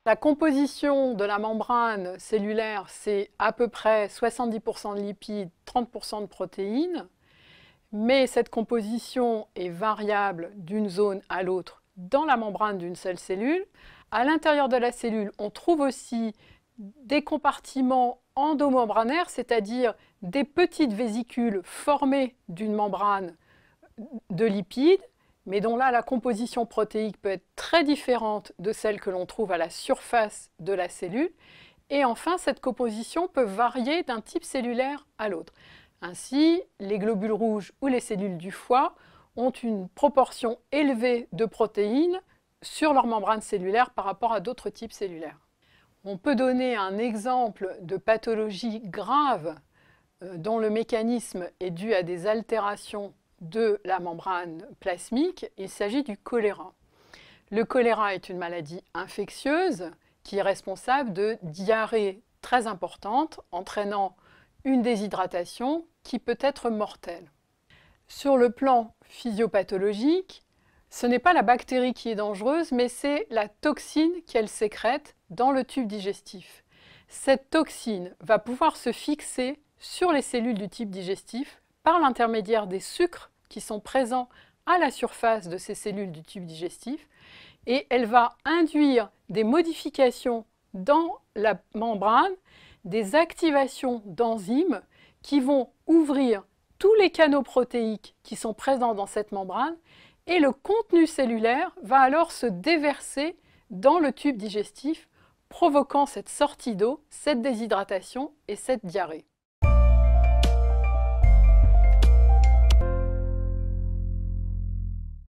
La composition de la membrane cellulaire, c'est à peu près 70% de lipides, 30% de protéines, mais cette composition est variable d'une zone à l'autre dans la membrane d'une seule cellule. À l'intérieur de la cellule, on trouve aussi des compartiments endomembranaires, c'est-à-dire des petites vésicules formées d'une membrane de lipides, mais dont là la composition protéique peut être très différente de celle que l'on trouve à la surface de la cellule. Et enfin, cette composition peut varier d'un type cellulaire à l'autre. Ainsi, les globules rouges ou les cellules du foie ont une proportion élevée de protéines sur leur membrane cellulaire par rapport à d'autres types cellulaires. On peut donner un exemple de pathologie grave dont le mécanisme est dû à des altérations de la membrane plasmique. Il s'agit du choléra. Le choléra est une maladie infectieuse qui est responsable de diarrhées très importantes, entraînant une déshydratation qui peut être mortelle. Sur le plan physiopathologique, ce n'est pas la bactérie qui est dangereuse, mais c'est la toxine qu'elle sécrète dans le tube digestif. Cette toxine va pouvoir se fixer sur les cellules du tube digestif par l'intermédiaire des sucres qui sont présents à la surface de ces cellules du tube digestif, et elle va induire des modifications dans la membrane, des activations d'enzymes qui vont ouvrir tous les canaux protéiques qui sont présents dans cette membrane, et le contenu cellulaire va alors se déverser dans le tube digestif, provoquant cette sortie d'eau, cette déshydratation et cette diarrhée.